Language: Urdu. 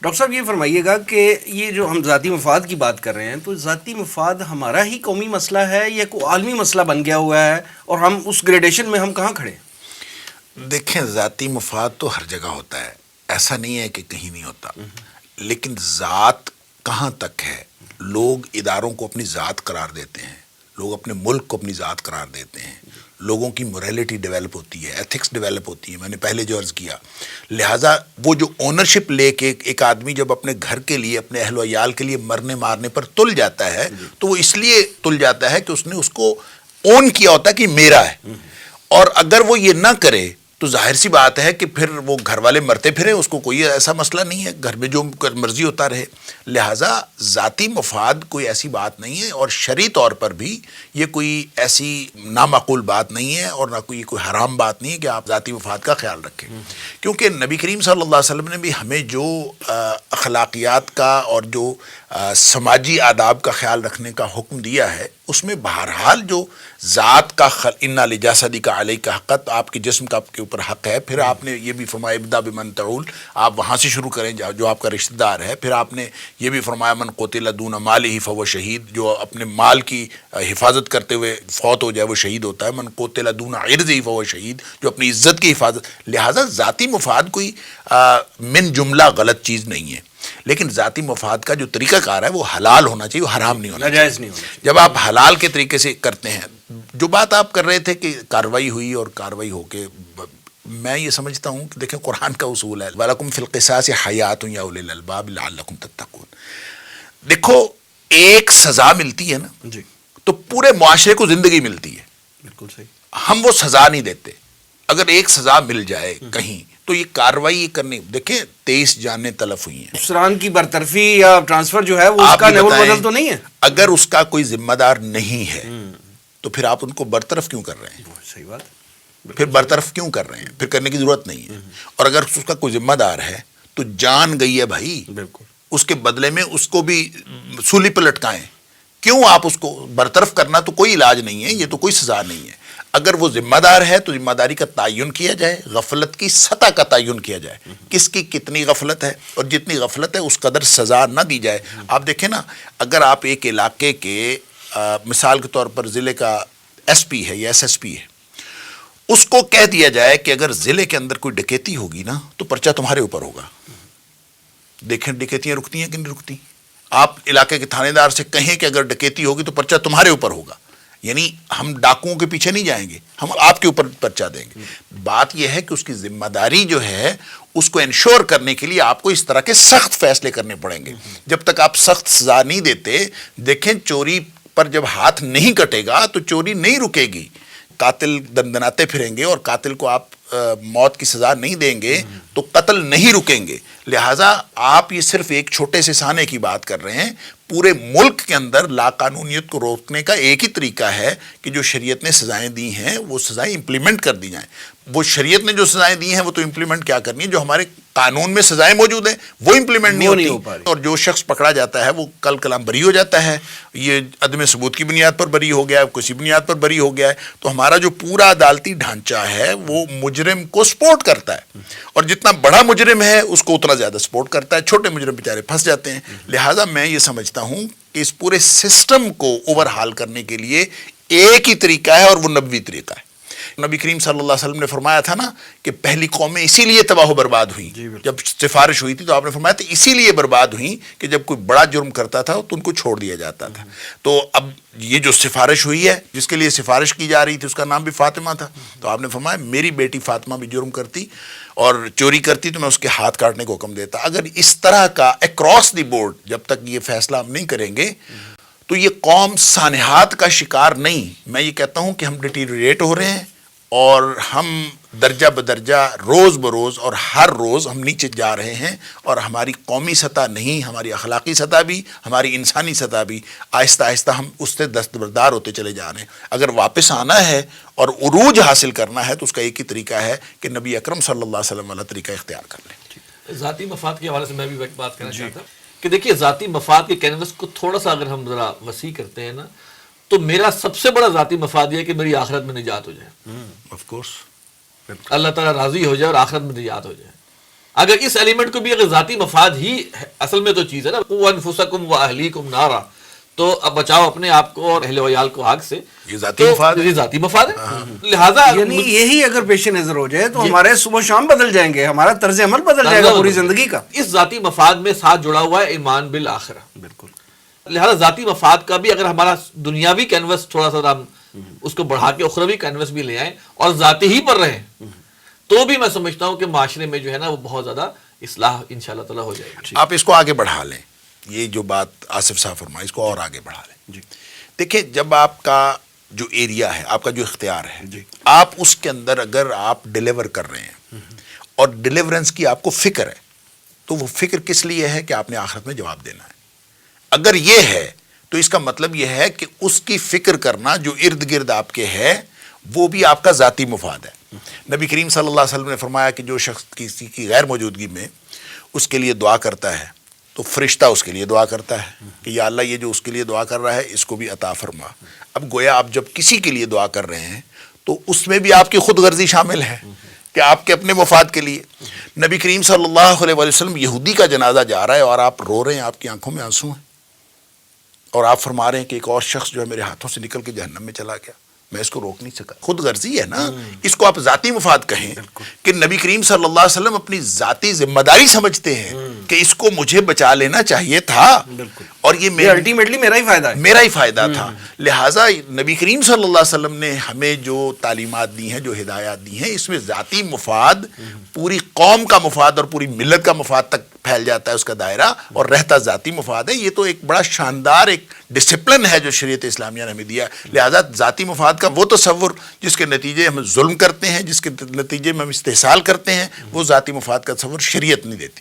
ڈاکٹر صاحب یہ فرمائیے گا کہ یہ جو ہم ذاتی مفاد کی بات کر رہے ہیں تو ذاتی مفاد ہمارا ہی قومی مسئلہ ہے یا کوئی عالمی مسئلہ بن گیا ہوا ہے اور ہم اس گریڈیشن میں ہم کہاں کھڑے ہیں؟ دیکھیں ذاتی مفاد تو ہر جگہ ہوتا ہے، ایسا نہیں ہے کہ کہیں نہیں ہوتا، لیکن ذات کہاں تک ہے؟ لوگ اداروں کو اپنی ذات قرار دیتے ہیں، لوگ اپنے ملک کو اپنی ذات قرار دیتے ہیں، لوگوں کی موریلٹی ڈیولپ ہوتی ہے، ایتھکس ڈیولپ ہوتی ہے، میں نے پہلے جو عرض کیا، لہٰذا وہ جو اونرشپ لے کے ایک آدمی جب اپنے گھر کے لیے اپنے اہل و عیال کے لیے مرنے مارنے پر تل جاتا ہے تو وہ اس لیے تل جاتا ہے کہ اس نے اس کو اون کیا ہوتا ہے کہ میرا ہے، اور اگر وہ یہ نہ کرے تو ظاہر سی بات ہے کہ پھر وہ گھر والے مرتے پھریں، اس کو کوئی ایسا مسئلہ نہیں ہے، گھر میں جو مرضی ہوتا رہے۔ لہٰذا ذاتی مفاد کوئی ایسی بات نہیں ہے، اور شرعی طور پر بھی یہ کوئی ایسی نامعقول بات نہیں ہے اور نہ کوئی حرام بات نہیں ہے کہ آپ ذاتی مفاد کا خیال رکھیں، کیونکہ نبی کریم صلی اللہ علیہ وسلم نے بھی ہمیں جو اخلاقیات کا اور جو سماجی آداب کا خیال رکھنے کا حکم دیا ہے، اس میں بہرحال جو ذات کا ان لجسدک علیک حق، آپ کے جسم کا آپ کے اوپر حق ہے۔ پھر آپ نے یہ بھی فرمایا ابدا بمن تعول، آپ وہاں سے شروع کریں جو آپ کا رشتہ دار ہے۔ پھر آپ نے یہ بھی فرمایا من قتل دون مالہ فہو شہید، جو اپنے مال کی حفاظت کرتے ہوئے فوت ہو جائے وہ شہید ہوتا ہے۔ من قتل دون عرضہ فہو شہید، جو اپنی عزت کی حفاظت۔ لہٰذا ذاتی مفاد کوئی من جملہ غلط چیز نہیں ہے، لیکن ذاتی مفاد کا جو طریقہ کار ہے وہ حلال ہونا چاہیے، وہ حرام نہیں ہونا ناجائز نہیں ہونا چاہیے۔ جب آپ حلال کے طریقے سے کرتے ہیں، جو بات آپ کر رہے تھے کہ کارروائی ہوئی اور کارروائی ہو کے، میں یہ سمجھتا ہوں کہ دیکھیں قرآن کا اصول ہے وَلَكُمْ فِي الْقِصَاصِ حَيَاةٌ يَا أُولِي الْأَلْبَابِ لَعَلَّكُمْ تَتَّقُونَ۔ دیکھو ایک سزا ملتی ہے نا جی تو پورے معاشرے کو زندگی ملتی ہے، بالکل صحیح۔ ہم وہ سزا نہیں دیتے۔ اگر ایک سزا مل جائے کہیں تو یہ کارروائی کرنی، دیکھیں 23 جانیں تلف ہوئی ہیں، افسران کی برطرفی یا ٹرانسفر جو ہے وہ اس کا نعل بدل تو نہیں ہے؟ اگر اس کا کوئی ذمہ دار نہیں ہے تو پھر آپ ان کو برطرف کیوں کر رہے ہیں؟ صحیح بات، پھر برطرف کیوں کر رہے ہیں؟ پھر کرنے کی ضرورت نہیں ہے۔ اور اگر اس کا کوئی ذمہ دار ہے تو جان گئی ہے بھائی، بالکل، اس کے بدلے میں اس کو بھی سولی پہ لٹکائیں۔ کیوں آپ اس کو برطرف کرنا تو کوئی علاج نہیں ہے، یہ تو کوئی سزا نہیں ہے۔ اگر وہ ذمہ دار ہے تو ذمہ داری کا تعین کیا جائے، غفلت کی سطح کا تعین کیا جائے، کس کی کتنی غفلت ہے، اور جتنی غفلت ہے اس قدر سزا نہ دی جائے۔ آپ دیکھیں نا، اگر آپ ایک علاقے کے مثال کے طور پر ضلع کا ایس پی ہے یا ایس ایس پی ہے، اس کو کہہ دیا جائے کہ اگر ضلع کے اندر کوئی ڈکیتی ہوگی نا تو پرچہ تمہارے اوپر ہوگا، دیکھیں ڈکیتیاں رکتی ہیں کہ نہیں رکتی۔ آپ علاقے کے تھانے دار سے کہیں کہ اگر ڈکیتی ہوگی تو پرچہ تمہارے اوپر ہوگا، یعنی ہم ڈاکوؤں کے پیچھے نہیں جائیں گے، ہم آپ کے اوپر پرچہ دیں گے۔ بات یہ ہے کہ اس کی ذمہ داری جو ہے اس کو انشور کرنے کے لیے آپ کو اس طرح کے سخت فیصلے کرنے پڑیں گے۔ جب تک آپ سخت سزا نہیں دیتے، دیکھیں چوری پر جب ہاتھ نہیں کٹے گا تو چوری نہیں رکے گی، قاتل دندناتے پھریں گے، اور قاتل کو آپ موت کی سزا نہیں دیں گے تو قتل نہیں رکیں گے۔ لہٰذا آپ یہ صرف ایک چھوٹے سے سانے کی بات کر رہے ہیں، پورے ملک کے اندر لا قانونیت کو روکنے کا ایک ہی طریقہ ہے کہ جو شریعت نے سزائیں دی ہیں وہ سزائیں امپلیمنٹ کر دی جائیں۔ وہ شریعت نے جو سزائیں دی ہیں وہ تو امپلیمنٹ کیا کرنی ہے، جو ہمارے قانون میں سزائیں موجود ہیں وہ امپلیمنٹ نہیں ہوتی، اور جو شخص پکڑا جاتا ہے وہ کل کلام بری ہو جاتا ہے، یہ عدم ثبوت کی بنیاد پر بری ہو گیا ہے، کسی بنیاد پر بری ہو گیا ہے۔ تو ہمارا جو پورا عدالتی ڈھانچہ ہے وہ مجرم کو سپورٹ کرتا ہے، اور جتنا بڑا مجرم ہے اس کو اتنا زیادہ سپورٹ کرتا ہے، چھوٹے مجرم بیچارے پھنس جاتے ہیں۔ لہٰذا میں یہ سمجھتا ہوں کہ اس پورے سسٹم کو اوور ہال کرنے کے لیے ایک ہی طریقہ ہے، اور وہ نبوی طریقہ ہے۔ نبی کریم صلی اللہ علیہ وسلم نے فرمایا تھا نا کہ پہلی قومیں اسی لیے تباہ و برباد ہوئیں، جب سفارش ہوئی تھی تو آپ نے فرمایا تھا اسی لیے برباد ہوئیں کہ جب کوئی بڑا جرم کرتا تھا تو ان کو چھوڑ دیا جاتا تھا۔ تو اب یہ جو سفارش ہوئی ہے، جس کے لیے سفارش کی جا رہی تھی، اس کا نام بھی فاطمہ تھا، تو آپ نے فرمایا میری بیٹی فاطمہ بھی جرم کرتی اور چوری کرتی تو میں اس کے ہاتھ کاٹنے کو حکم دیتا۔ اگر اس طرح کا اکراس دی بورڈ جب تک یہ فیصلہ ہم نہیں کریں گے تو یہ قوم سانحات کا شکار نہیں، میں یہ کہتا ہوں کہ ہم ڈیٹیریٹ ہو رہے ہیں، اور ہم درجہ بدرجہ روز بروز اور ہر روز ہم نیچے جا رہے ہیں، اور ہماری قومی سطح نہیں، ہماری اخلاقی سطح بھی، ہماری انسانی سطح بھی آہستہ آہستہ ہم اس سے دستبردار ہوتے چلے جا رہے ہیں۔ اگر واپس آنا ہے اور عروج حاصل کرنا ہے تو اس کا ایک ہی طریقہ ہے کہ نبی اکرم صلی اللہ علیہ وسلم والا طریقہ اختیار کر لیں۔ ذاتی مفاد کے حوالے سے میں بھی بات کرنا چاہتا ہوں کہ دیکھیے ذاتی مفاد کے کینوس کو تھوڑا سا اگر ہم ذرا وسیع کرتے ہیں نا، تو میرا سب سے بڑا ذاتی مفاد یہ ہے کہ میری آخرت میں نجات ہو جائے، آف کورس اللہ تعالیٰ راضی ہو جائے اور آخرت میں نجات ہو جائے۔ اگر اس ایلیمنٹ کو بھی اگر ذاتی مفاد ہی اصل میں تو چیز ہے نا، قوا انفسکم واہلیکم نارا، تو اب بچاؤ اپنے آپ کو اور اہل ویال کو آگ سے، یہ ذاتی مفاد ہے۔ یہ ذاتی مفاد ہے، لہٰذا یعنی یہی اگر پیش نظر ہو جائے تو ہمارے صبح شام بدل جائیں گے، ہمارا طرز عمل بدل جائے گا پوری زندگی کا۔ اس ذاتی مفاد میں ساتھ جڑا ہوا ہے ایمان بالآخرہ، بالکل۔ لہذا ذاتی مفاد کا بھی اگر ہمارا دنیاوی کینوس تھوڑا سا ہم اس کو بڑھا کے اخروی کینوس بھی لے آئیں اور ذاتی ہی پر رہیں، تو بھی میں سمجھتا ہوں کہ معاشرے میں جو ہے نا وہ بہت زیادہ اصلاح انشاءاللہ تعالیٰ ہو جائے گی۔ آپ اس کو آگے بڑھا لیں، یہ جو بات آصف صاحب فرمائے اس کو اور آگے بڑھا لیں۔ دیکھیں جب آپ کا جو ایریا ہے، آپ کا جو اختیار ہے، آپ اس کے اندر اگر آپ ڈیلیور کر رہے ہیں اور ڈیلیورنس کی آپ کو فکر ہے، تو وہ فکر کس لیے ہے کہ آپ نے آخرت میں جواب دینا ہے۔ اگر یہ ہے تو اس کا مطلب یہ ہے کہ اس کی فکر کرنا جو ارد گرد آپ کے ہے وہ بھی آپ کا ذاتی مفاد ہے۔ نبی کریم صلی اللہ علیہ وسلم نے فرمایا کہ جو شخص کسی کی غیر موجودگی میں اس کے لیے دعا کرتا ہے تو فرشتہ اس کے لیے دعا کرتا ہے کہ یا اللہ یہ جو اس کے لیے دعا کر رہا ہے اس کو بھی عطا فرما۔ اب گویا آپ جب کسی کے لیے دعا کر رہے ہیں تو اس میں بھی آپ کی خود غرضی شامل ہے کہ آپ کے اپنے مفاد کے لیے۔ نبی کریم صلی اللہ علیہ وسلم یہودی کا جنازہ جا رہا ہے اور آپ رو رہے ہیں، آپ کی آنکھوں میں آنسو ہیں، اور آپ فرما رہے ہیں کہ ایک اور شخص جو ہے میرے ہاتھوں سے نکل کے جہنم میں چلا گیا، میں اس کو روک نہیں سکا۔ خود غرضی ہے نا، اس کو آپ ذاتی مفاد کہیں کہ نبی کریم صلی اللہ علیہ وسلم اپنی ذاتی ذمہ داری سمجھتے ہیں کہ اس کو مجھے بچا لینا چاہیے تھا، اور یہ الٹیمیٹلی میرا ہی فائدہ ہے، میرا ہی فائدہ تھا۔ لہٰذا نبی کریم صلی اللہ علیہ وسلم نے ہمیں جو تعلیمات دی ہیں، جو ہدایات دی ہیں، اس میں ذاتی مفاد پوری قوم کا مفاد اور پوری ملت کا مفاد تک پھیل جاتا ہے، اس کا دائرہ، اور رہتا ذاتی مفاد ہے۔ یہ تو ایک بڑا شاندار ایک ڈسپلن ہے جو شریعت اسلامیہ نے ہمیں دیا۔ لہٰذا ذاتی مفاد کا وہ تصور جس کے نتیجے ہم ظلم کرتے ہیں، جس کے نتیجے میں ہم استحصال کرتے ہیں، وہ ذاتی مفاد کا تصور شریعت نہیں دیتی۔